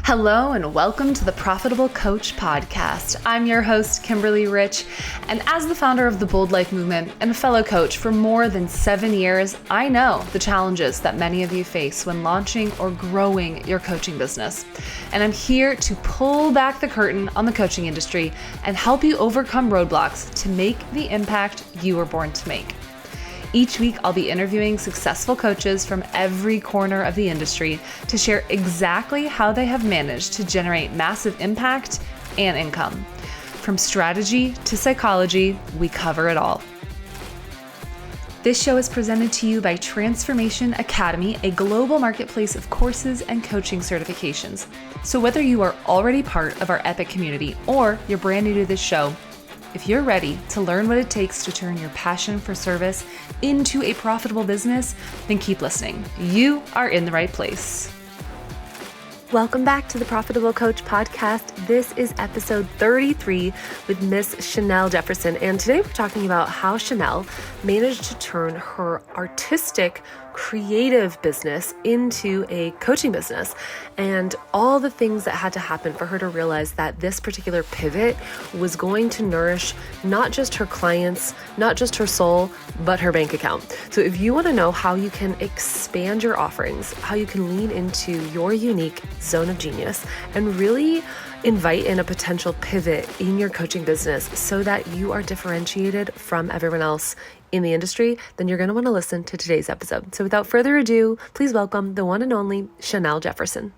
Hello and welcome to the Profitable Coach Podcast. I'm your host, Kimberly Rich, and as the founder of the Bold Life Movement and a fellow coach for more than 7 years, I know the challenges that many of you face when launching or growing your coaching business. And I'm here to pull back the curtain on the coaching industry and help you overcome roadblocks to make the impact you were born to make. Each week, I'll be interviewing successful coaches from every corner of the industry to share exactly how they have managed to generate massive impact and income. From strategy to psychology, we cover it all. This show is presented to you by Transformation Academy, a global marketplace of courses and coaching certifications. So whether you are already part of our epic community or you're brand new to this show, if you're ready to learn what it takes to turn your passion for service into a profitable business, then keep listening. You are in the right place. Welcome back to the Profitable Coach Podcast. This is episode 33 with Miss Chanelle Jefferson. And today we're talking about how Chanelle managed to turn her artistic, creative business into a coaching business and all the things that had to happen for her to realize that this particular pivot was going to nourish not just her clients, not just her soul, but her bank account. So if you want to know how you can expand your offerings, how you can lean into your unique zone of genius and really invite in a potential pivot in your coaching business so that you are differentiated from everyone else in the industry, then you're going to want to listen to today's episode. So without further ado, please welcome the one and only Chanelle Jefferson.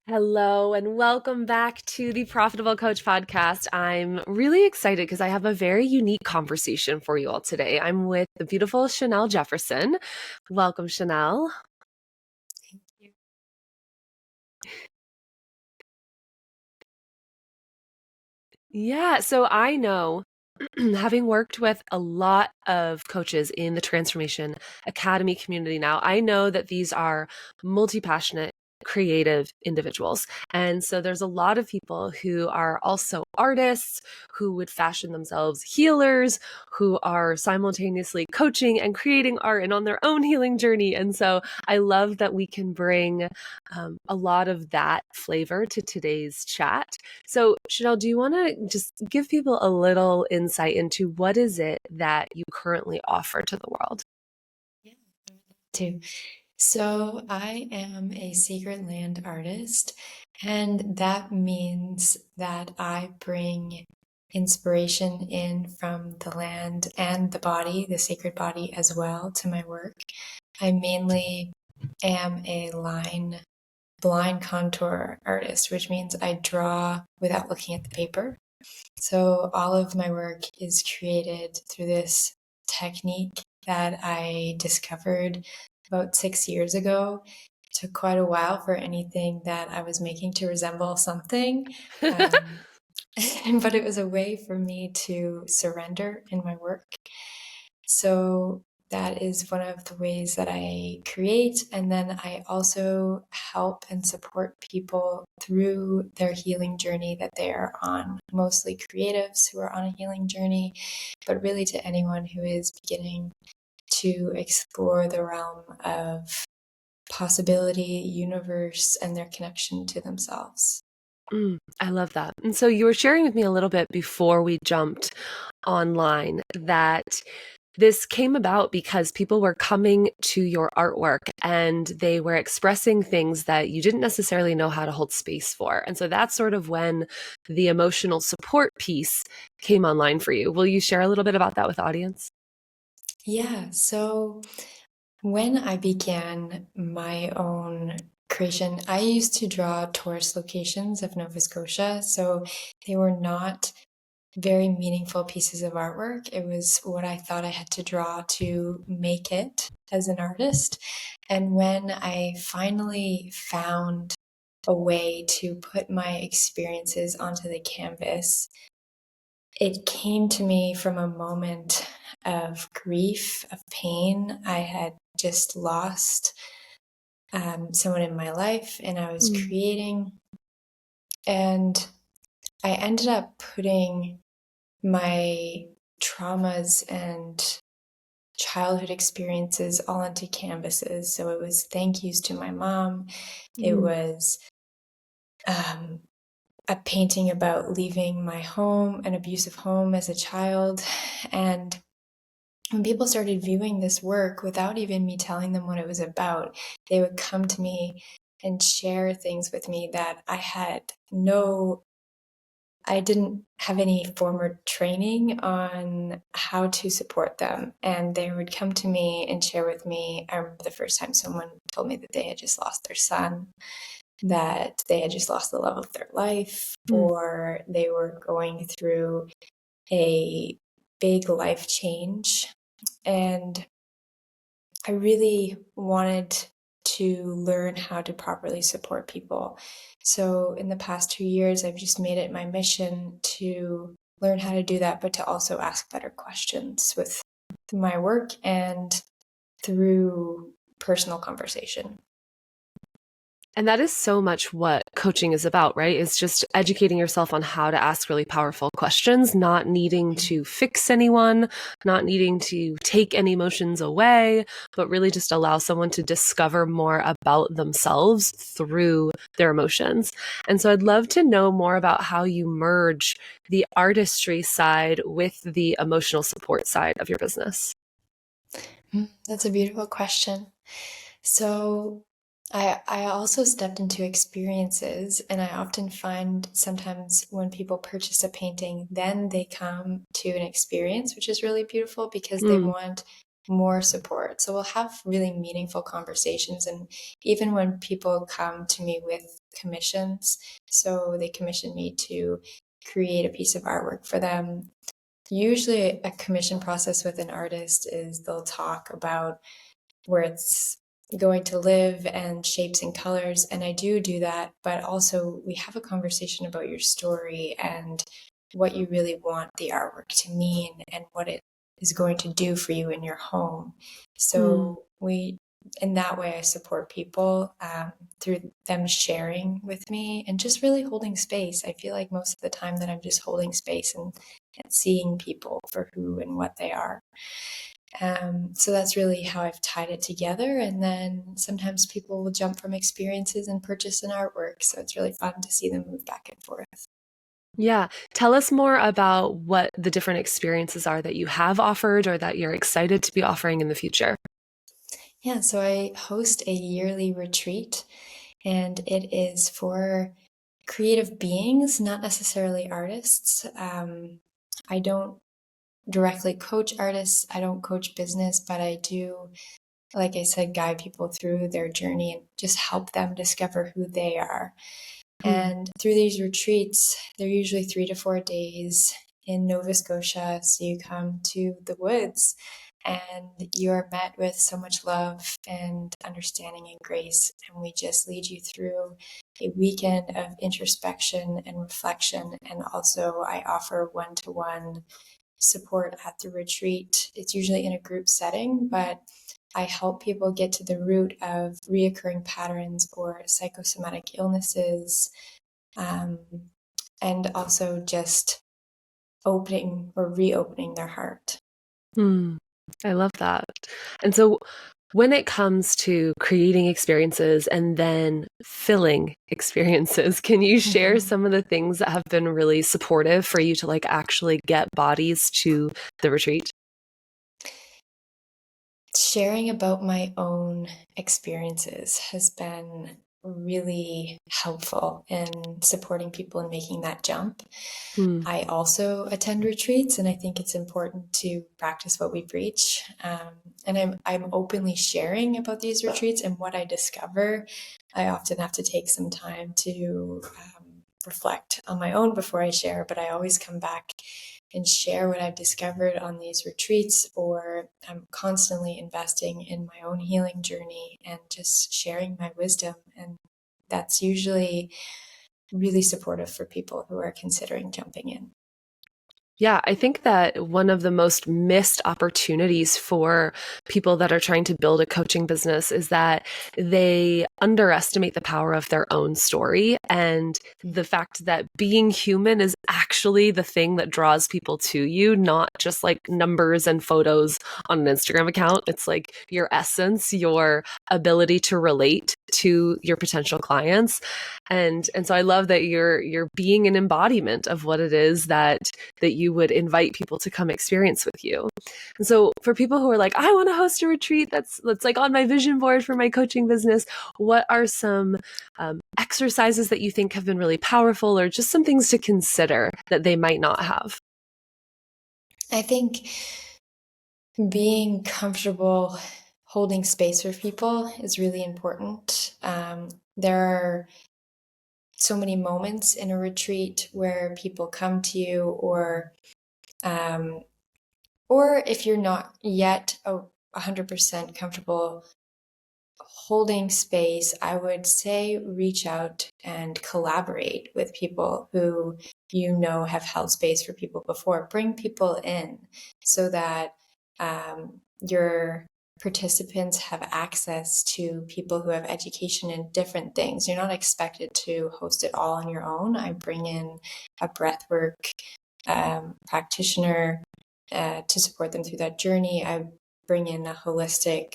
Hello and welcome back to the Profitable Coach Podcast. I'm really excited because I have a very unique conversation for you all today. I'm with the beautiful Chanelle Jefferson. Welcome, Chanelle. Thank you. Yeah, so I know, having worked with a lot of coaches in the Transformation Academy community now, I know that these are multi-passionate, creative individuals. And so there's a lot of people who are also artists, who would fashion themselves healers, who are simultaneously coaching and creating art and on their own healing journey. And so I love that we can bring a lot of that flavor to today's chat. So Chanelle, do you want to just give people a little insight into what is it that you currently offer to the world? Yeah, I would love to. So I am a sacred land artist, and that means that I bring inspiration in from the land and the body, the sacred body as well, to my work. I mainly am a blind contour artist, which means I draw without looking at the paper. So all of my work is created through this technique that I discovered about 6 years ago. It took quite a while for anything that I was making to resemble something. But it was a way for me to surrender in my work. So that is one of the ways that I create. And then I also help and support people through their healing journey that they are on, mostly creatives who are on a healing journey, but really to anyone who is beginning to explore the realm of possibility, universe, and their connection to themselves. I love that. And so you were sharing with me a little bit before we jumped online that this came about because people were coming to your artwork and they were expressing things that you didn't necessarily know how to hold space for. And so that's sort of when the emotional support piece came online for you. Will you share a little bit about that with the audience? Yeah, so when I began my own creation, I used to draw tourist locations of Nova Scotia. So they were not very meaningful pieces of artwork. It was what I thought I had to draw to make it as an artist. And when I finally found a way to put my experiences onto the canvas, it came to me from a moment of grief, of pain. I had just lost someone in my life, and I was creating. And I ended up putting my traumas and childhood experiences all onto canvases. So it was thank yous to my mom. It Mm. was a painting about leaving my home, an abusive home as a child. And when people started viewing this work without even me telling them what it was about, they would come to me and share things with me that I didn't have any formal training on how to support them. And they would come to me and share with me. I remember the first time someone told me that they had just lost their son, that they had just lost the love of their life, or they were going through a big life change. And I really wanted to learn how to properly support people. So in the past 2 years, I've just made it my mission to learn how to do that, but to also ask better questions with my work and through personal conversation. And that is so much what coaching is about, right? It's just educating yourself on how to ask really powerful questions, not needing to fix anyone, not needing to take any emotions away, but really just allow someone to discover more about themselves through their emotions. And so I'd love to know more about how you merge the artistry side with the emotional support side of your business. That's a beautiful question. So I also stepped into experiences, and I often find sometimes when people purchase a painting, then they come to an experience, which is really beautiful because they want more support. So we'll have really meaningful conversations. And even when people come to me with commissions, so they commission me to create a piece of artwork for them. Usually a commission process with an artist is they'll talk about where it's going to live and shapes and colors. And I do that, but also we have a conversation about your story and what you really want the artwork to mean and what it is going to do for you in your home. So in that way, I support people through them sharing with me and just really holding space. I feel like most of the time that I'm just holding space and seeing people for who and what they are. So that's really how I've tied it together. And then sometimes people will jump from experiences and purchase an artwork. So it's really fun to see them move back and forth. Yeah. Tell us more about what the different experiences are that you have offered or that you're excited to be offering in the future. Yeah, so I host a yearly retreat, and it is for creative beings, not necessarily artists. I don't directly coach artists, I don't coach business, but I do, like I said, guide people through their journey and just help them discover who they are. And through these retreats, they're usually 3 to 4 days in Nova Scotia. So you come to the woods and you are met with so much love and understanding and grace. And we just lead you through a weekend of introspection and reflection. And also, I offer one-to-one support at the retreat. It's usually in a group setting, but I help people get to the root of reoccurring patterns or psychosomatic illnesses, and also just opening or reopening their heart. I love that. And so when it comes to creating experiences and then filling experiences, can you share some of the things that have been really supportive for you to actually get bodies to the retreat? Sharing about my own experiences has been really helpful in supporting people in making that jump. I also attend retreats, and I think it's important to practice what we preach. And I'm openly sharing about these retreats and what I discover. I often have to take some time to reflect on my own before I share, but I always come back and share what I've discovered on these retreats, or I'm constantly investing in my own healing journey and just sharing my wisdom. And that's usually really supportive for people who are considering jumping in. Yeah, I think that one of the most missed opportunities for people that are trying to build a coaching business is that they underestimate the power of their own story and the fact that being human is actually the thing that draws people to you, not just like numbers and photos on an Instagram account. It's like your essence, your ability to relate to your potential clients. And so I love that you're being an embodiment of what it is that you would invite people to come experience with you. And so for people who are like, I want to host a retreat that's like on my vision board for my coaching business, what are some exercises that you think have been really powerful, or just some things to consider that they might not have? I think being comfortable holding space for people is really important. There are so many moments in a retreat where people come to you, or if you're not yet 100% comfortable holding space, I would say reach out and collaborate with people who you know have held space for people before. Bring people in so that your participants have access to people who have education in different things. You're not expected to host it all on your own. I bring in a breathwork practitioner to support them through that journey. I bring in a holistic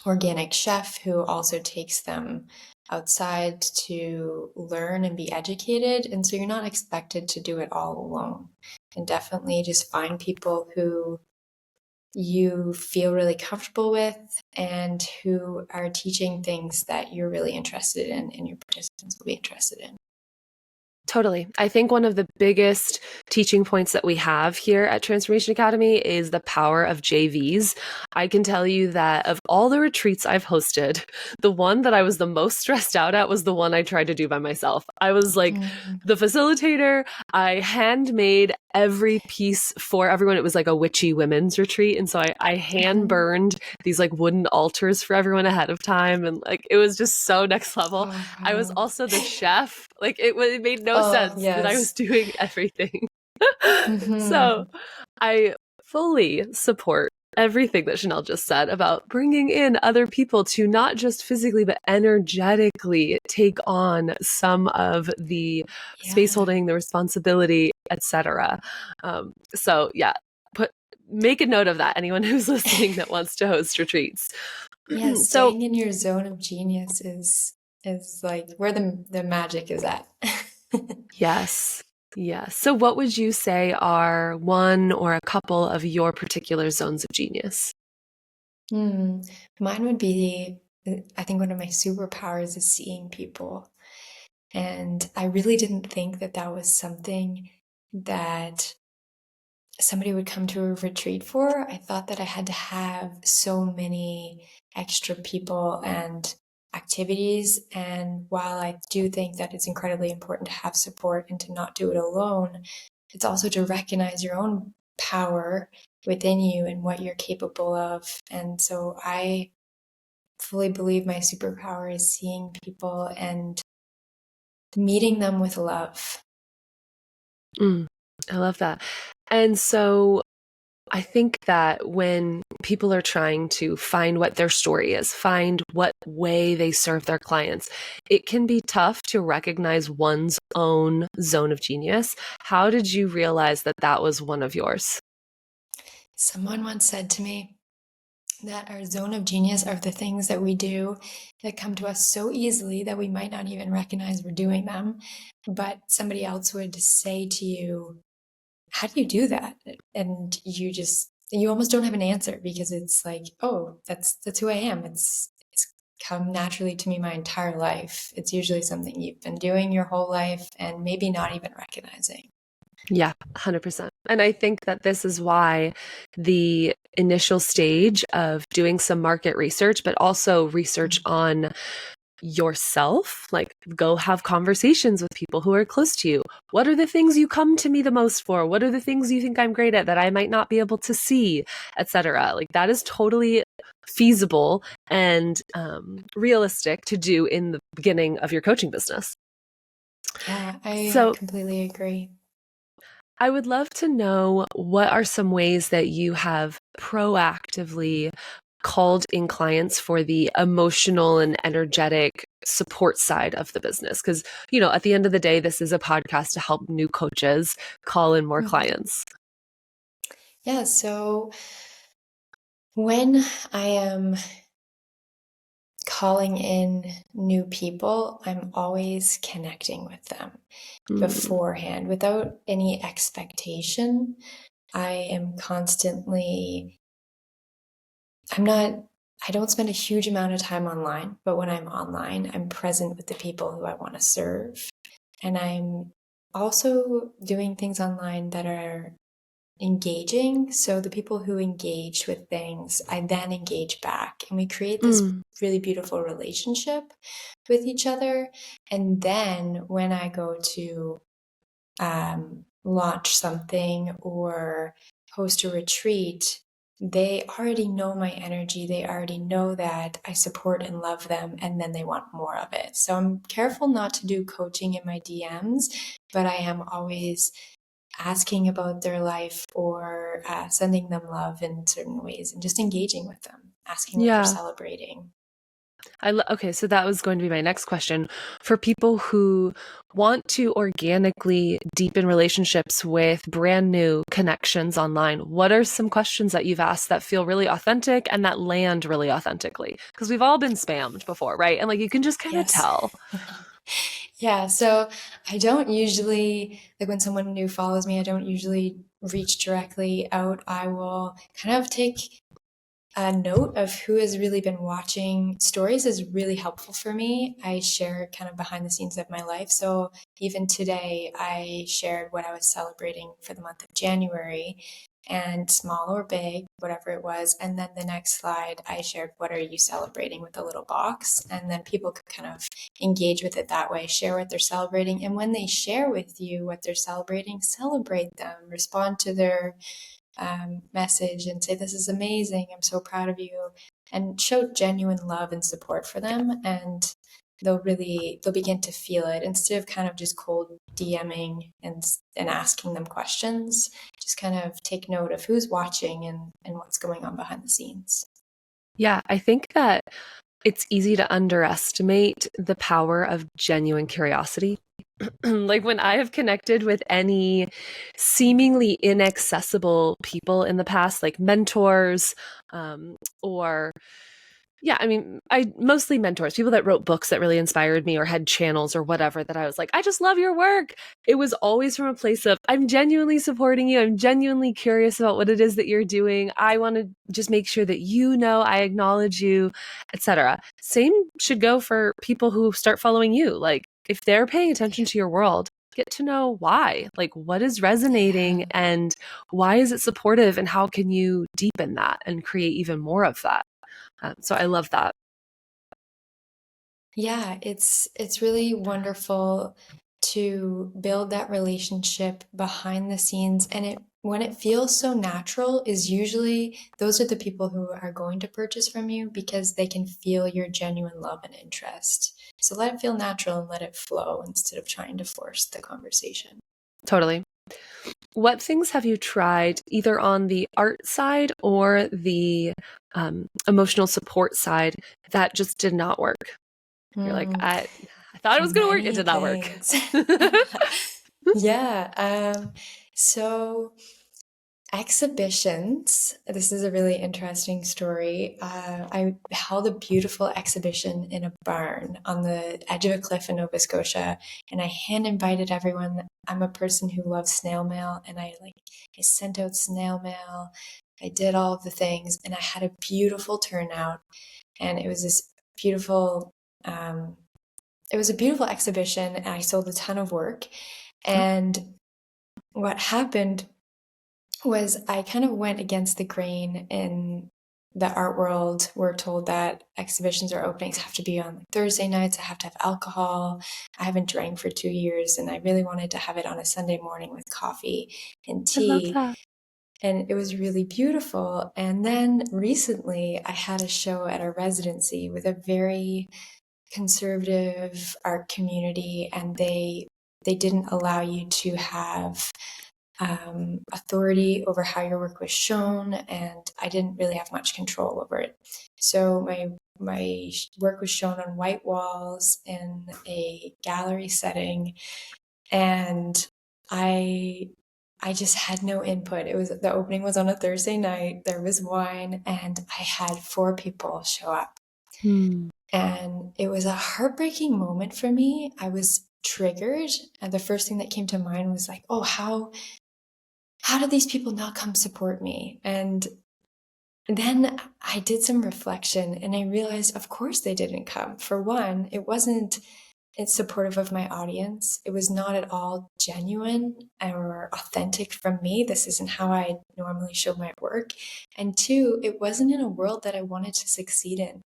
organic chef who also takes them outside to learn and be educated. And so you're not expected to do it all alone. And definitely just find people who you feel really comfortable with and who are teaching things that you're really interested in and your participants will be interested in. Totally. I think one of the biggest teaching points that we have here at Transformation Academy is the power of JVs. I can tell you that of all the retreats I've hosted, the one that I was the most stressed out at was the one I tried to do by myself. I was like the facilitator. I handmade every piece for everyone. It was like a witchy women's retreat. And so I hand burned these like wooden altars for everyone ahead of time. And like, it was just so next level. Oh, I was also the chef. Like it made no sense that I was yes. doing everything. So Mm-hmm. I fully support everything that Chanelle just said about bringing in other people to not just physically, but energetically take on some of the space Yeah. holding, the responsibility, etc. So yeah, make a note of that. Anyone who's listening that wants to host retreats. Yeah, So staying in your zone of genius is like where the magic is at. yes. Yes. So what would you say are one or a couple of your particular zones of genius? Mine would be, I think one of my superpowers is seeing people. And I really didn't think that that was something that somebody would come to a retreat for. I thought that I had to have so many extra people and activities. And while I do think that it's incredibly important to have support and to not do it alone, it's also to recognize your own power within you and what you're capable of. And so I fully believe my superpower is seeing people and meeting them with love. I love that. And so I think that when people are trying to find what their story is, find what way they serve their clients, it can be tough to recognize one's own zone of genius. How did you realize that that was one of yours? Someone once said to me that our zone of genius are the things that we do that come to us so easily that we might not even recognize we're doing them. But somebody else would say to you, how do you do that? And you almost don't have an answer because it's like, oh, that's who I am. It's come naturally to me my entire life. It's usually something you've been doing your whole life and maybe not even recognizing. Yeah, 100%. And I think that this is why the initial stage of doing some market research, but also research on yourself, like go have conversations with people who are close to you. What are the things you come to me the most for? What are the things you think I'm great at that I might not be able to see, etc.? Like that is totally feasible and realistic to do in the beginning of your coaching business. Yeah, I So completely agree. I would love to know, what are some ways that you have proactively called in clients for the emotional and energetic support side of the business? Because, at the end of the day, this is a podcast to help new coaches call in more clients. Yeah, so when I am calling in new people, I'm always connecting with them beforehand without any expectation. I am constantly, I don't spend a huge amount of time online, but when I'm online, I'm present with the people who I want to serve. And I'm also doing things online that are engaging. So the people who engage with things, I then engage back, and we create this really beautiful relationship with each other. And then when I go to launch something or host a retreat, they already know my energy. They already know that I support and love them, and then they want more of it. So I'm careful not to do coaching in my DMs, but I am always asking about their life or sending them love in certain ways and just engaging with them, asking what they're celebrating. Okay, so that was going to be my next question. For people who want to organically deepen relationships with brand new connections online, what are some questions that you've asked that feel really authentic and that land really authentically? Because we've all been spammed before, right? And you can just kind of tell. Yeah, so I don't usually, when someone new follows me, I don't usually reach directly out. I will kind of take a note of who has really been watching. Stories is really helpful for me. I share kind of behind the scenes of my life. So even today, I shared what I was celebrating for the month of January, and small or big, whatever it was. And then the next slide, I shared, what are you celebrating, with a little box. And then people could kind of engage with it that way, share what they're celebrating. And when they share with you what they're celebrating, celebrate them, respond to their message and say, this is amazing, I'm so proud of you, and show genuine love and support for them. And they'll begin to feel it, instead of kind of just cold DMing and asking them questions. Just kind of take note of who's watching and what's going on behind the scenes. Yeah, I think that it's easy to underestimate the power of genuine curiosity. When I have connected with any seemingly inaccessible people in the past, like mentors, or mostly mentors, people that wrote books that really inspired me or had channels or whatever, that I was like, I just love your work. It was always from a place of, I'm genuinely supporting you. I'm genuinely curious about what it is that you're doing. I want to just make sure that I acknowledge you, etc. Same should go for people who start following you. If they're paying attention to your world, get to know why, what is resonating and why is it supportive, and how can you deepen that and create even more of that. So I love that. Yeah, it's really wonderful to build that relationship behind the scenes. And when it feels so natural, is usually those are the people who are going to purchase from you, because they can feel your genuine love and interest. So let it feel natural and let it flow, instead of trying to force the conversation. Totally. What things have you tried, either on the art side or the emotional support side, that just did not work? You're like, I thought it was going to work. It did not work. Yeah. So exhibitions. This is a really interesting story. I held a beautiful exhibition in a barn on the edge of a cliff in Nova Scotia, and I hand invited everyone. I'm a person who loves snail mail, and I sent out snail mail. I did all of the things, and I had a beautiful turnout, and it was this beautiful. It was a beautiful exhibition, and I sold a ton of work. And what happened was I kind of went against the grain in the art world. We're told that exhibitions or openings have to be on Thursday nights. I have to have alcohol. I haven't drank for 2 years, and I really wanted to have it on a Sunday morning with coffee and tea. I love that. And it was really beautiful. And then recently I had a show at a residency with a very conservative art community, and they didn't allow you to have authority over how your work was shown, and I didn't really have much control over it. So my work was shown on white walls in a gallery setting, and I just had no input. The opening was on a Thursday night. There was wine, and I had 4 people show up. And it was a heartbreaking moment for me. I was triggered, and the first thing that came to mind was like, oh, how did these people not come support me? And then I did some reflection, and I realized, of course they didn't come. For one, it's supportive of my audience. It was not at all genuine or authentic from me. This isn't how I normally show my work. And 2, it wasn't in a world that I wanted to succeed in.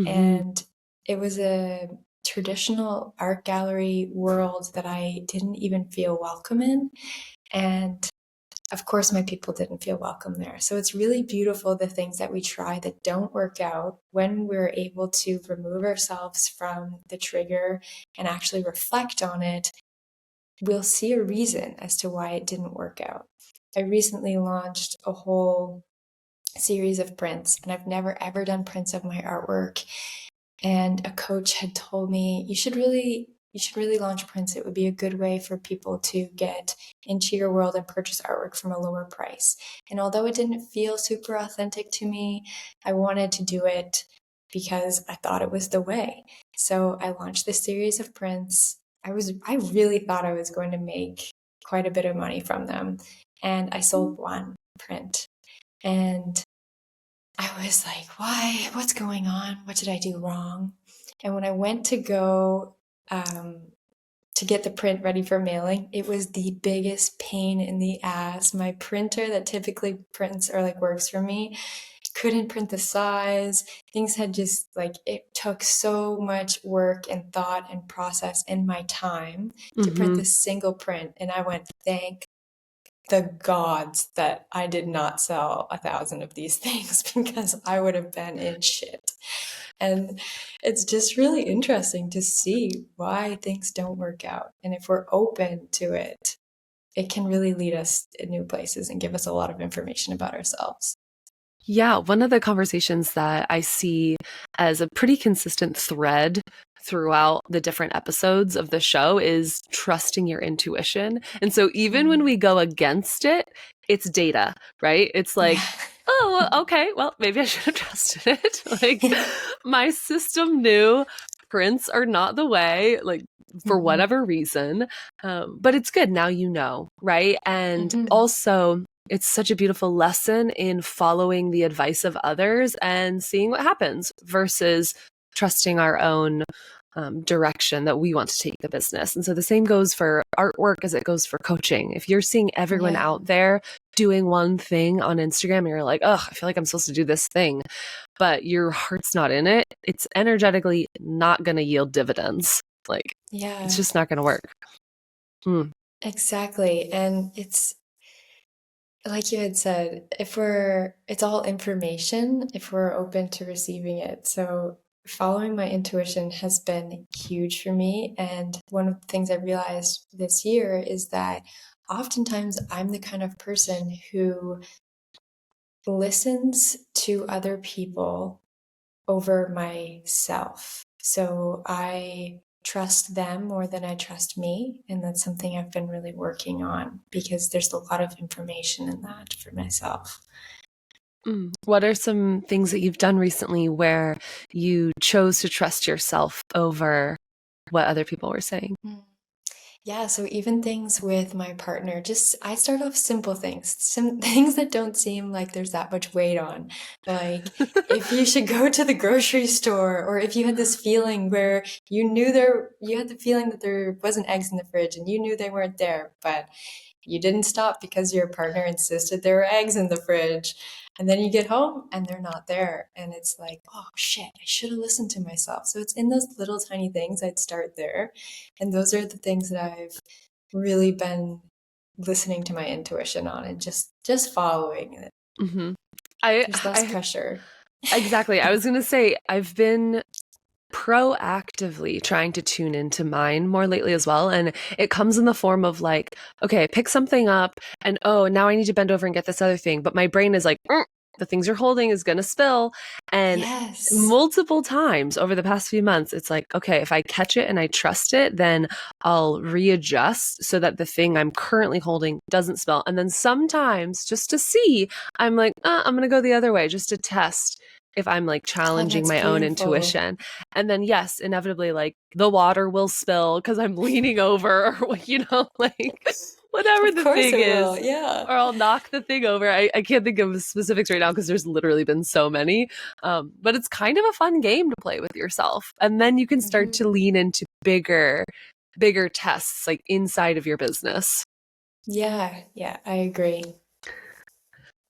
And it was a traditional art gallery world that I didn't even feel welcome in. And of course, my people didn't feel welcome there. So it's really beautiful, the things that we try that don't work out, when we're able to remove ourselves from the trigger and actually reflect on it, we'll see a reason as to why it didn't work out. I recently launched a whole series of prints, and I've never ever done prints of my artwork. And a coach had told me, you should really launch prints. It would be a good way for people to get into your world and purchase artwork from a lower price. And although it didn't feel super authentic to me, I wanted to do it because I thought it was the way. So I launched this series of prints. I really thought I was going to make quite a bit of money from them. And I sold 1 print. And I was like, why? What's going on? What did I do wrong? And when I went to go to get the print ready for mailing, it was the biggest pain in the ass. My printer that typically prints or like works for me couldn't print the size. Things had just it took so much work and thought and process in my time to print this single print. And I went, thank the gods that I did not sell 1,000 of these things, because I would have been in shit. And it's just really interesting to see why things don't work out. And if we're open to it, it can really lead us in new places and give us a lot of information about ourselves. Yeah, one of the conversations that I see as a pretty consistent thread throughout the different episodes of the show is trusting your intuition. And so even when we go against it, it's data, right? It's like, oh, okay, well, maybe I should have trusted it. My system knew prints are not the way, for whatever reason. But it's good. Now you know, right? And also, it's such a beautiful lesson in following the advice of others and seeing what happens versus trusting our own direction that we want to take the business. And so the same goes for artwork as it goes for coaching. If you're seeing everyone out there doing one thing on Instagram and you're like, oh, I feel like I'm supposed to do this thing, but your heart's not in it, it's energetically not going to yield dividends. It's just not going to work. Exactly. And it's like you had said, it's all information if we're open to receiving it. So following my intuition has been huge for me. And one of the things I realized this year is that oftentimes I'm the kind of person who listens to other people over myself. So I trust them more than I trust me. And that's something I've been really working on, because there's a lot of information in that for myself. What are some things that you've done recently where you chose to trust yourself over what other people were saying? Yeah, so even things with my partner, I start off simple things, some things that don't seem like there's that much weight on. Like if you should go to the grocery store, or if you had this feeling where you had the feeling that there wasn't eggs in the fridge and you knew they weren't there, but you didn't stop because your partner insisted there were eggs in the fridge. And then you get home and they're not there. And it's like, oh shit, I should have listened to myself. So it's in those little tiny things. I'd start there. And those are the things that I've really been listening to my intuition on, and just following it. There's less pressure. Exactly. I was going to say, I've been proactively trying to tune into mine more lately as well. And it comes in the form of like, okay, pick something up and oh, now I need to bend over and get this other thing. But my brain is like, the things you're holding is going to spill. And Yes. multiple times over the past few months, it's like, okay, if I catch it and I trust it, then I'll readjust so that the thing I'm currently holding doesn't spill. And then sometimes just to see, I'm like, I'm going to go the other way just to test if I'm like Oh, challenging that's my own beautiful. intuition. And then, yes, inevitably, like the water will spill because I'm leaning over or, like whatever Of the course thing it will. is. Yeah. Or I'll knock the thing over. I can't think of specifics right now because there's literally been so many. But it's kind of a fun game to play with yourself. And then you can start to Hmm. lean into bigger tests like inside of your business. Yeah. Yeah. I agree.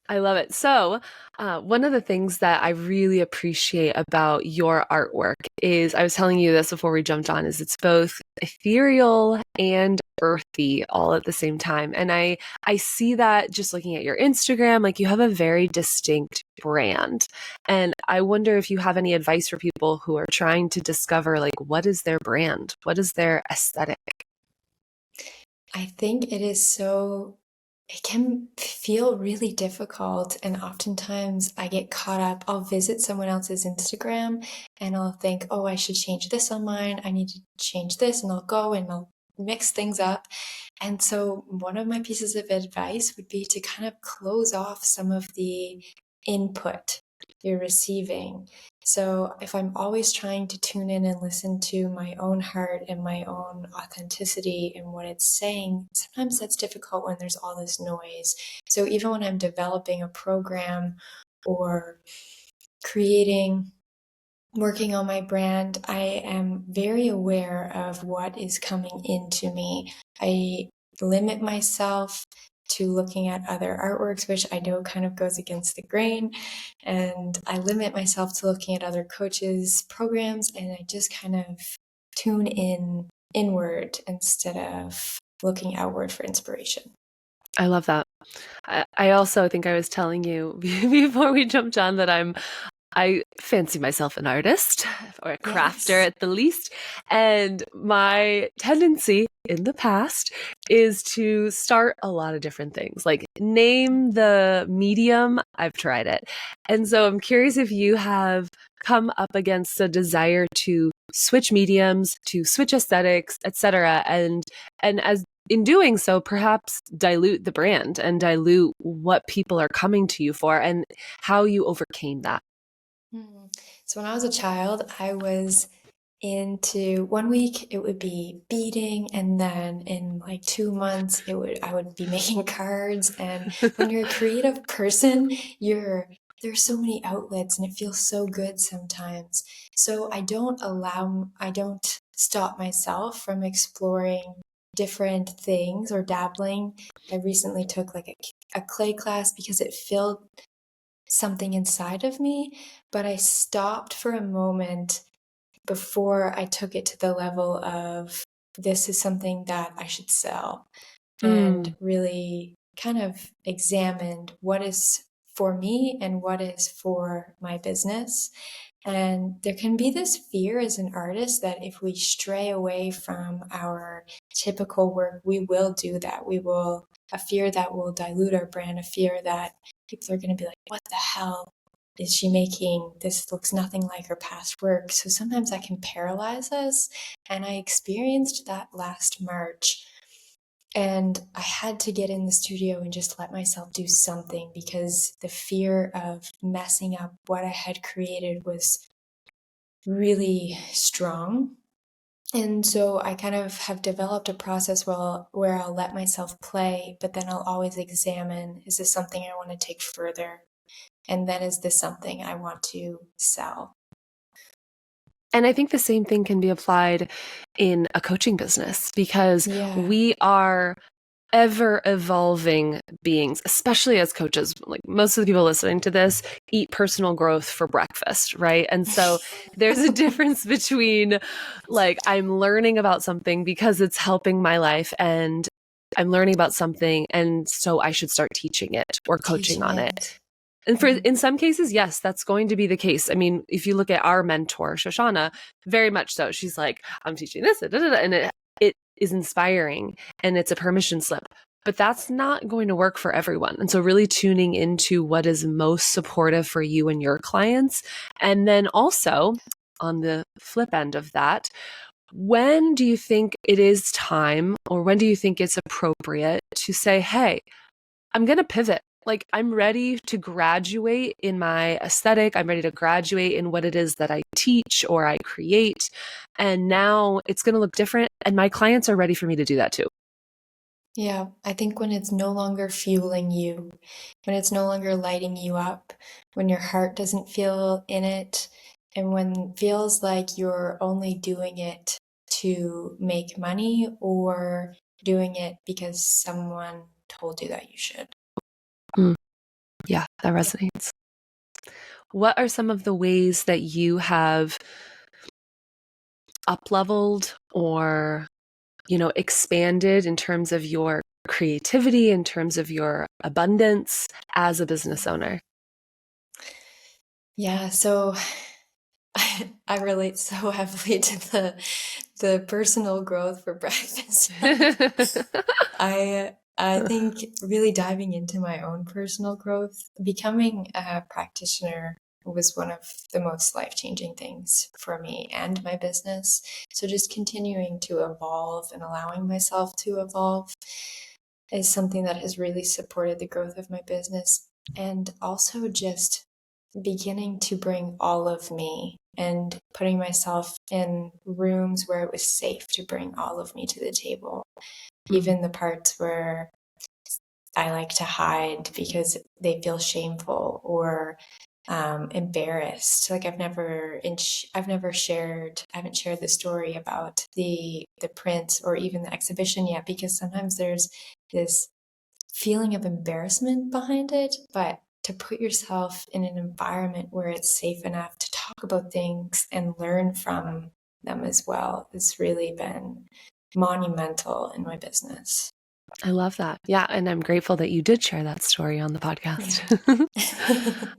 I love it. So, one of the things that I really appreciate about your artwork is I was telling you this before we jumped on, is it's both ethereal and earthy all at the same time. And I see that just looking at your Instagram, like you have a very distinct brand. And I wonder if you have any advice for people who are trying to discover like what is their brand? What is their aesthetic? I think it can feel really difficult. And oftentimes I get caught up. I'll visit someone else's Instagram and I'll think, oh, I should change this on mine. I need to change this. And I'll go and I'll mix things up. And so, one of my pieces of advice would be to kind of close off some of the input you're receiving. So, if I'm always trying to tune in and listen to my own heart and my own authenticity and what it's saying, sometimes that's difficult when there's all this noise. So, even when I'm developing a program or creating working on my brand, I am very aware of what is coming into me. I limit myself to looking at other artworks, which I know kind of goes against the grain. And I limit myself to looking at other coaches' programs, and I just kind of tune in inward instead of looking outward for inspiration. I love that. I also think I was telling you before we jumped on that I fancy myself an artist or a crafter Yes. at the least. And my tendency in the past is to start a lot of different things, like name the medium. I've tried it. And so I'm curious if you have come up against a desire to switch mediums, to switch aesthetics, etc. And as in doing so, perhaps dilute the brand and dilute what people are coming to you for and how you overcame that. So when I was a child, I was into 1 week it would be beading, and then in like 2 months I would be making cards. And when you're a creative person, there's so many outlets and it feels so good sometimes. So I don't stop myself from exploring different things or dabbling. I recently took like a clay class because it filled something inside of me, but I stopped for a moment before I took it to the level of this is something that I should sell, and Mm. really kind of examined what is for me and what is for my business. And there can be this fear as an artist that if we stray away from our typical work, we will do that. A fear that will dilute our brand, a fear that people are going to be like, what the hell is she making? This looks nothing like her past work. So sometimes that can paralyze us. And I experienced that last March. And I had to get in the studio and just let myself do something because the fear of messing up what I had created was really strong. And so I kind of have developed a process where I'll let myself play, but then I'll always examine, is this something I want to take further? And then is this something I want to sell? And I think the same thing can be applied in a coaching business because Yeah. we are ever evolving beings, especially as coaches. Like most of the people listening to this eat personal growth for breakfast, right? And so there's a difference between like I'm learning about something because it's helping my life and I'm learning about something and so I should start teaching it or coaching Teaching on it. it. And in some cases, yes, that's going to be the case. I mean, if you look at our mentor, Shoshana, very much so. She's like, I'm teaching this, and it is inspiring, and it's a permission slip. But that's not going to work for everyone. And so really tuning into what is most supportive for you and your clients. And then also on the flip end of that, when do you think it is time, or when do you think it's appropriate to say, hey, I'm going to pivot? Like, I'm ready to graduate in my aesthetic. I'm ready to graduate in what it is that I teach or I create. And now it's going to look different. And my clients are ready for me to do that too. Yeah, I think when it's no longer fueling you, when it's no longer lighting you up, when your heart doesn't feel in it, and when it feels like you're only doing it to make money or doing it because someone told you that you should. Yeah, that resonates. What are some of the ways that you have up-leveled or, expanded in terms of your creativity, in terms of your abundance as a business owner? Yeah, so I relate so heavily to the personal growth for breakfast. I think really diving into my own personal growth, becoming a practitioner was one of the most life-changing things for me and my business. So just continuing to evolve and allowing myself to evolve is something that has really supported the growth of my business. And also just beginning to bring all of me and putting myself in rooms where it was safe to bring all of me to the table, even the parts where I like to hide because they feel shameful or embarrassed. Like I haven't shared the story about the print or even the exhibition yet, because sometimes there's this feeling of embarrassment behind it. But to put yourself in an environment where it's safe enough to talk about things and learn from them as well has really been monumental in my business. I love that. Yeah. And I'm grateful that you did share that story on the podcast. Me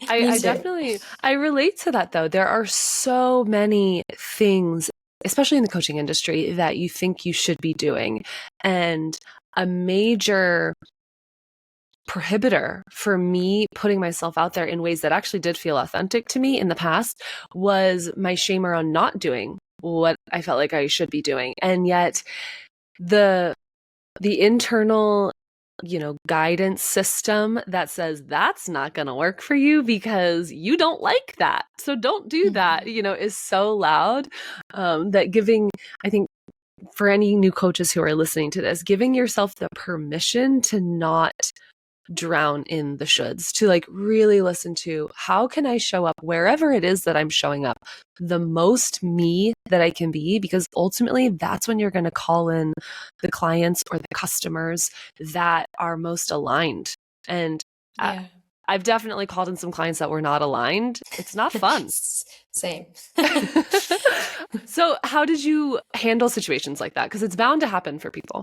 I too. definitely, I relate to that though. There are so many things, especially in the coaching industry, that you think you should be doing. And a major prohibitor for me putting myself out there in ways that actually did feel authentic to me in the past was my shame around not doing what I felt like I should be doing. And yet the internal, guidance system that says that's not going to work for you because you don't like that, so don't do that, is so loud, that I think for any new coaches who are listening to this, giving yourself the permission to not drown in the shoulds, to like really listen to how can I show up wherever it is that I'm showing up the most me that I can be, because ultimately that's when you're going to call in the clients or the customers that are most aligned. And Yeah. I've definitely called in some clients that were not aligned. It's not fun. Same. So how did you handle situations like that? Because it's bound to happen for people.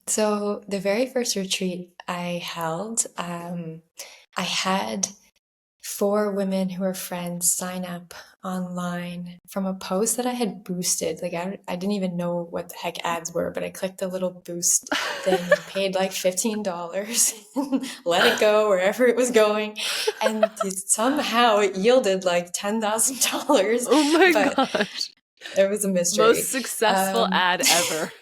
So the very first retreat I held, I had 4 women who are friends sign up online from a post that I had boosted. Like I didn't even know what the heck ads were, but I clicked the little boost thing and paid like $15 and let it go wherever it was going. And somehow it yielded like $10,000. Oh my gosh. It was a mystery. Most successful ad ever.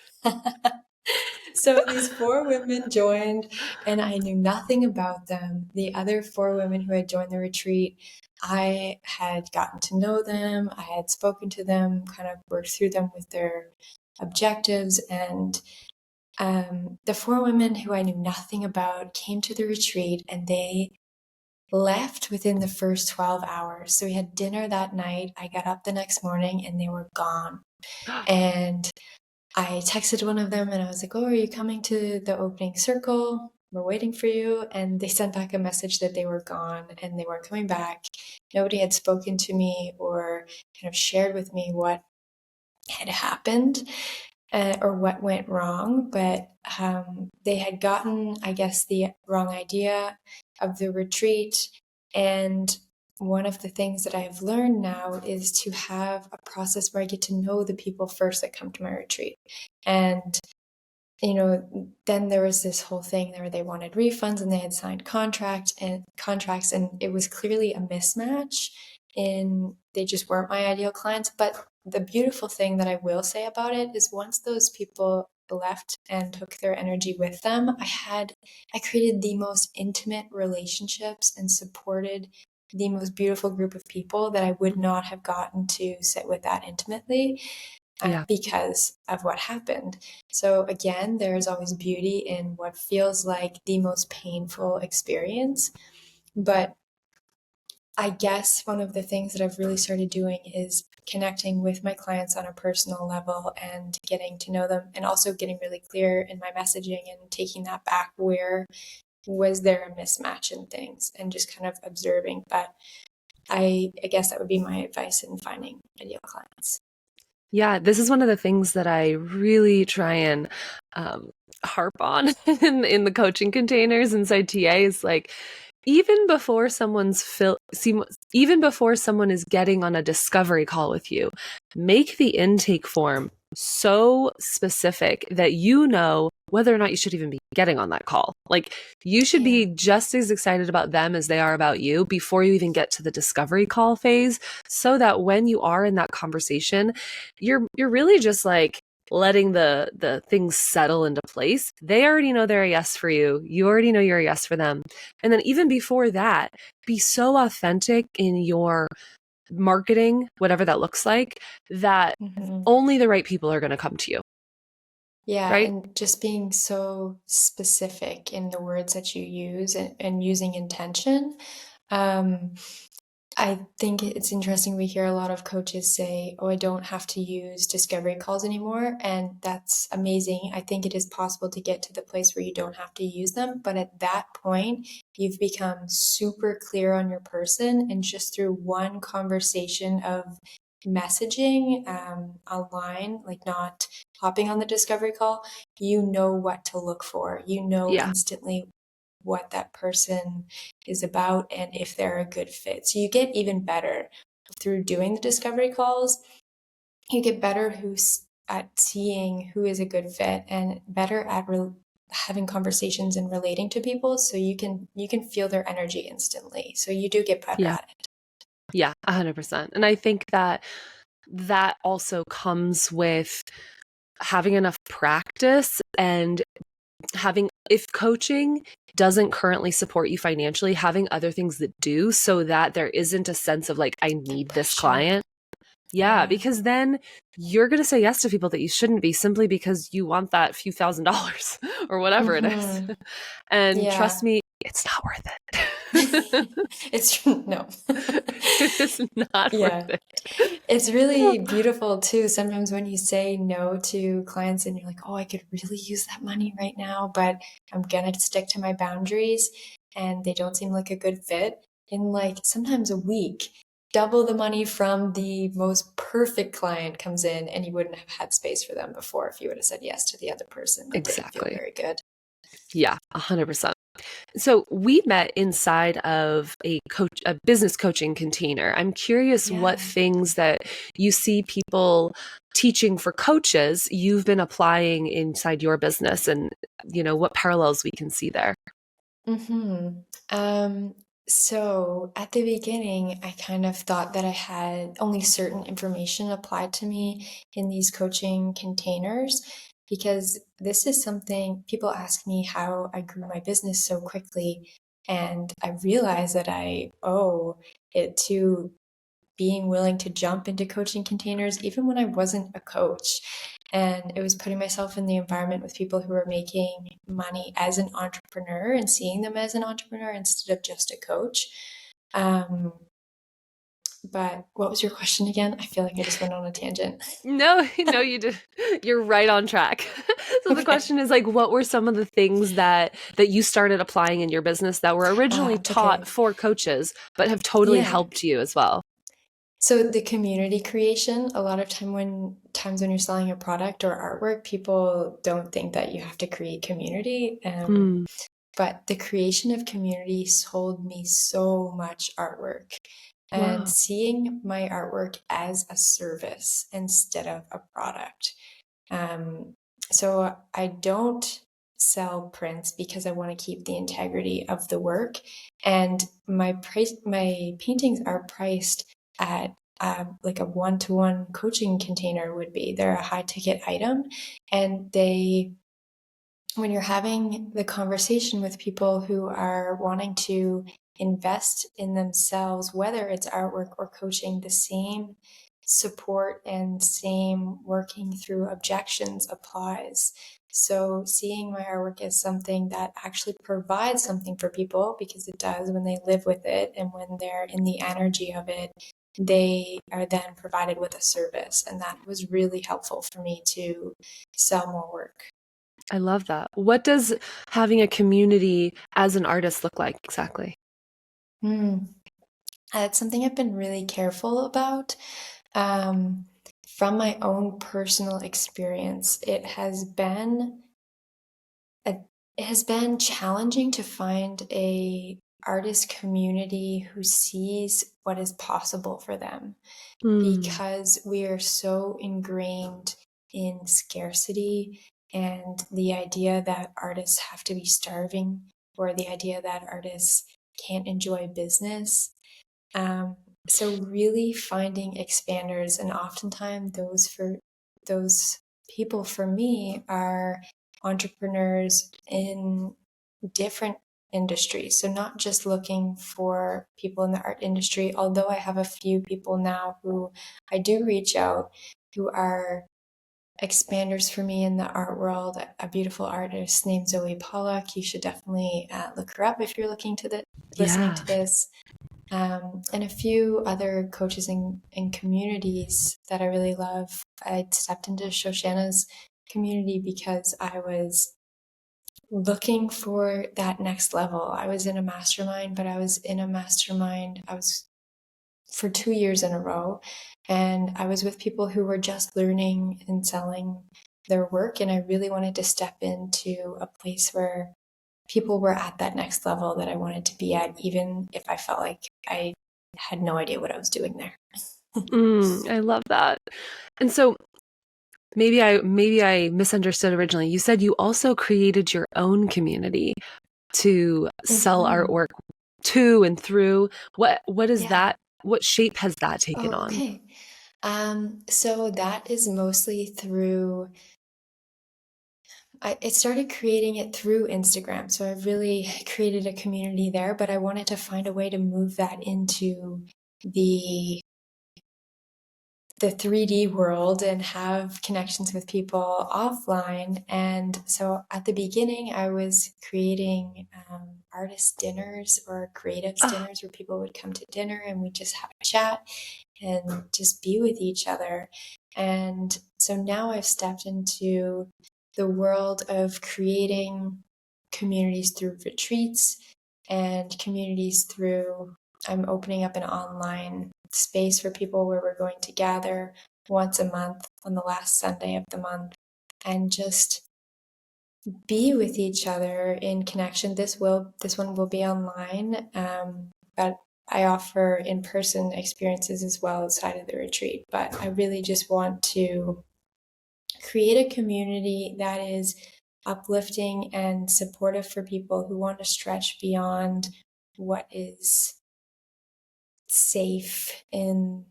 So these 4 women joined, and I knew nothing about them. The other 4 women who had joined the retreat, I had gotten to know them. I had spoken to them, kind of worked through them with their objectives. And the 4 women who I knew nothing about came to the retreat, and they left within the first 12 hours. So we had dinner that night. I got up the next morning, and they were gone. And I texted one of them and I was like, oh, are you coming to the opening circle? We're waiting for you. And they sent back a message that they were gone and they weren't coming back. Nobody had spoken to me or kind of shared with me what had happened. or what went wrong, but they had gotten, I guess, the wrong idea of the retreat. And one of the things that I've learned now is to have a process where I get to know the people first that come to my retreat. And then there was this whole thing where they wanted refunds and they had signed contracts, and it was clearly a mismatch, and they just weren't my ideal clients. But the beautiful thing that I will say about it is once those people left and took their energy with them, I created the most intimate relationships and supported the most beautiful group of people that I would not have gotten to sit with that intimately. Because of what happened. So again, there's always beauty in what feels like the most painful experience. But I guess one of the things that I've really started doing is connecting with my clients on a personal level and getting to know them, and also getting really clear in my messaging and taking that back. Where was there a mismatch in things, and just kind of observing. But I guess that would be my advice in finding ideal clients. Yeah, this is one of the things that I really try and harp on in the coaching containers inside TA is like, even before even before someone is getting on a discovery call with you, make the intake form so specific that you know whether or not you should even be getting on that call. Like, you should be just as excited about them as they are about you before you even get to the discovery call phase, so that when you are in that conversation, you're really just like letting the things settle into place. They already know they're a yes for you. You already know you're a yes for them. And then even before that, be so authentic in your marketing, whatever that looks like, that only the right people are going to come to you. Yeah, Right? and just being so specific in the words that you use, and using intention. Um, I think it's interesting. We hear a lot of coaches say, "Oh, I don't have to use discovery calls anymore." And that's amazing. I think it is possible to get to the place where you don't have to use them. But at that point, you've become super clear on your person. And just through one conversation of messaging online, like not hopping on the discovery call, you know what to look for. You know instantly what that person is about and if they're a good fit. So you get even better through doing the discovery calls. You get better at seeing who is a good fit, and better at having conversations and relating to people. So you can feel their energy instantly. So you do get better at it. Yeah, 100%. And I think that also comes with having enough practice, and if coaching doesn't currently support you financially, having other things that do, so that there isn't a sense of like, I need this client. Yeah, because then you're going to say yes to people that you shouldn't be, simply because you want that few $1,000s or whatever it is. And trust me, it's not worth it. It's no. It's not worth it. It's really beautiful too. Sometimes when you say no to clients and you're like, oh, I could really use that money right now, but I'm gonna stick to my boundaries, and they don't seem like a good fit. In like sometimes a week, double the money from the most perfect client comes in, and you wouldn't have had space for them before if you would have said yes to the other person that didn't feel very good. Yeah, 100%. So we met inside of a business coaching container. I'm curious what things that you see people teaching for coaches you've been applying inside your business, and what parallels we can see there. So at the beginning, I kind of thought that I had only certain information applied to me in these coaching containers, because this is something people ask me how I grew my business so quickly. And I realized that I owe it to being willing to jump into coaching containers even when I wasn't a coach. And it was putting myself in the environment with people who were making money as an entrepreneur and seeing them as an entrepreneur instead of just a coach. But what was your question again? I feel like I just went on a tangent. No, you did. You're right on track. So the question is like, what were some of the things that you started applying in your business that were originally taught for coaches, but have totally helped you as well? So the community creation, a lot of times when you're selling a product or artwork, people don't think that you have to create community. But the creation of community sold me so much artwork. And Wow. seeing my artwork as a service instead of a product. So I don't sell prints because I want to keep the integrity of the work. And my paintings are priced at like a one-to-one coaching container would be. They're a high ticket item, and when you're having the conversation with people who are wanting to invest in themselves, whether it's artwork or coaching, the same support and same working through objections applies. So seeing my artwork as something that actually provides something for people, because it does when they live with it and when they're in the energy of it, they are then provided with a service. And that was really helpful for me to sell more work. I love that. What does having a community as an artist look like exactly? It's something I've been really careful about. From my own personal experience, it has been challenging to find a artist community who sees what is possible for them, because we are so ingrained in scarcity and the idea that artists have to be starving, or the idea that artists can't enjoy business. So really finding expanders, and oftentimes those people for me are entrepreneurs in different industries. So not just looking for people in the art industry, although I have a few people now who I do reach out who are expanders for me in the art world. A beautiful artist named Zoe Pollock. You should definitely look her up if you're listening to this. And a few other coaches and communities that I really love. I stepped into Shoshana's community because I was looking for that next level. I was in a mastermind, but I was for 2 years in a row, and I was with people who were just learning and selling their work, and I really wanted to step into a place where people were at that next level that I wanted to be at, even if I felt like I had no idea what I was doing there. I love that. And so maybe I misunderstood originally. You said you also created your own community to sell artwork to and through. What is that? What shape has that taken on? Okay. So that is mostly through I started creating it through Instagram. So I really created a community there, but I wanted to find a way to move that into the 3D world and have connections with people offline. And so at the beginning, I was creating artist dinners or creatives dinners where people would come to dinner and we just have a chat and just be with each other. And so now I've stepped into the world of creating communities through retreats and communities through, I'm opening up an online space for people where we're going to gather once a month on the last Sunday of the month and just be with each other in connection. This one will be online, but I offer in-person experiences as well outside of the retreat. But I really just want to create a community that is uplifting and supportive for people who want to stretch beyond what is safe in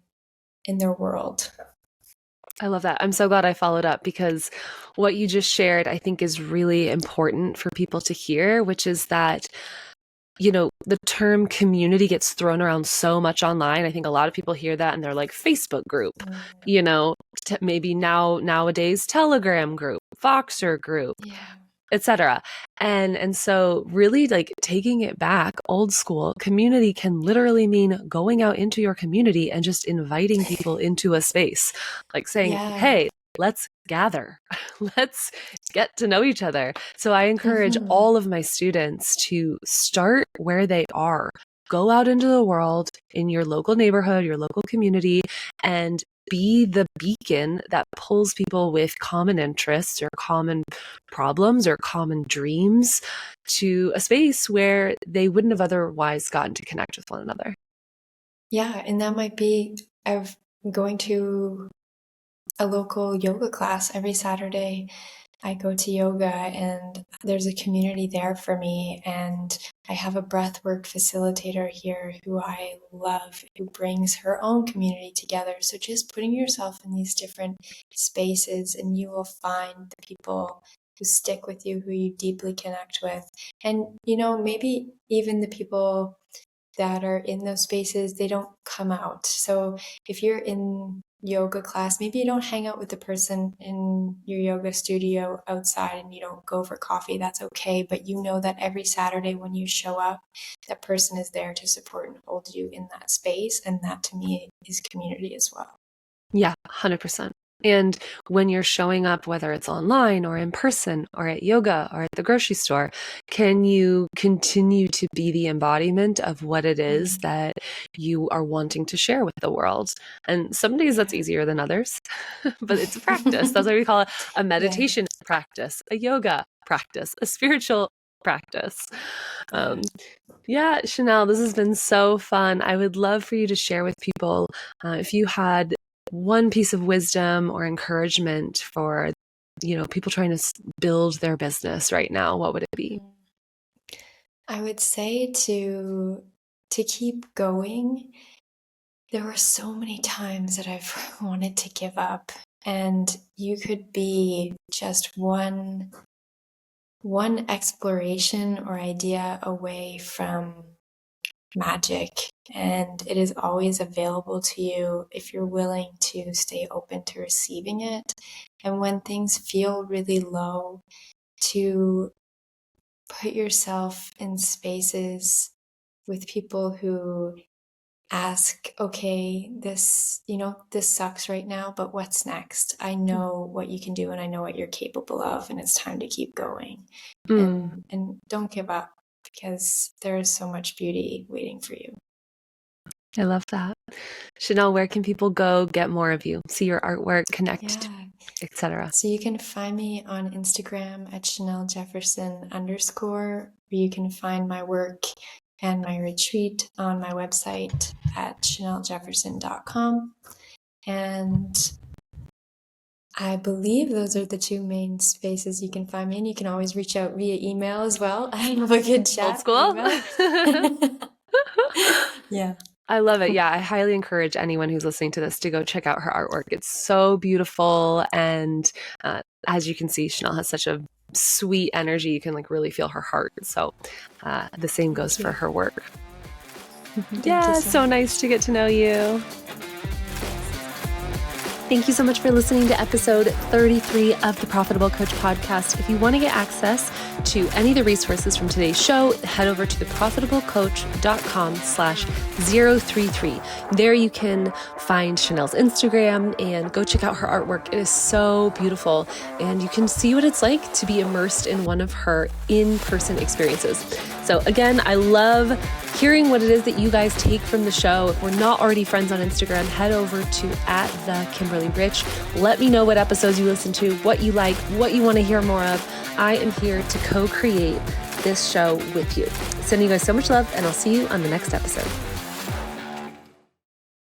their world. I love that. I'm so glad I followed up, because what you just shared, I think, is really important for people to hear, which is that, you know, the term community gets thrown around so much online. I think a lot of people hear that and they're like, Facebook group, you know, maybe nowadays Telegram group, Voxer group, etc. And so really, like, taking it back old school, community can literally mean going out into your community and just inviting people into a space, like saying, hey, let's gather, let's get to know each other. So I encourage all of my students to start where they are. go out into the world in your local neighborhood, your local community, and be the beacon that pulls people with common interests or common problems or common dreams to a space where they wouldn't have otherwise gotten to connect with one another. Yeah, and that might be going to a local yoga class every Saturday. I go to yoga and there's a community there for me, and I have a breathwork facilitator here who I love, who brings her own community together. So just putting yourself in these different spaces, and you will find the people who stick with you, who you deeply connect with. And, maybe even the people that are in those spaces, they don't come out. So if you're in yoga class, maybe you don't hang out with the person in your yoga studio outside and you don't go for coffee. That's okay. But you know that every Saturday when you show up, that person is there to support and hold you in that space. And that to me is community as well. Yeah, 100%. And when you're showing up, whether it's online or in person or at yoga or at the grocery store, can you continue to be the embodiment of what it is that you are wanting to share with the world? And some days that's easier than others, but it's a practice. That's why we call it a meditation practice, a yoga practice, a spiritual practice. Yeah, Chanelle, this has been so fun. I would love for you to share with people if you had one piece of wisdom or encouragement for, people trying to build their business right now, what would it be? I would say to keep going. There were so many times that I've wanted to give up, and you could be just one exploration or idea away from magic, and it is always available to you if you're willing to stay open to receiving it. And when things feel really low, to put yourself in spaces with people who ask, okay, this sucks right now, but what's next? I know what you can do and I know what you're capable of, and it's time to keep going. And don't give up, because there is so much beauty waiting for you. I love that. Chanelle, where can people go get more of you, see your artwork, connect, etc.? So you can find me on Instagram at Chanelle Jefferson _, or you can find my work and my retreat on my website at chanellejefferson.com. And I believe those are the two main spaces you can find me in. You can always reach out via email as well. I have a good chat. Old school. Yeah. I love it. Yeah, I highly encourage anyone who's listening to this to go check out her artwork. It's so beautiful. And as you can see, Chanelle has such a sweet energy. You can really feel her heart. So the same goes for her work. Yeah, so nice to get to know you. Thank you so much for listening to episode 33 of the Profitable Coach Podcast. If you want to get access to any of the resources from today's show, head over to theprofitablecoach.com/033. There you can find Chanelle's Instagram and go check out her artwork. It is so beautiful, and you can see what it's like to be immersed in one of her in-person experiences. So again, I love hearing what it is that you guys take from the show. If we're not already friends on Instagram, head over to @thekimberlyrich. Let me know what episodes you listen to, what you like, what you want to hear more of. I am here to co-create this show with you. Sending you guys so much love, and I'll see you on the next episode.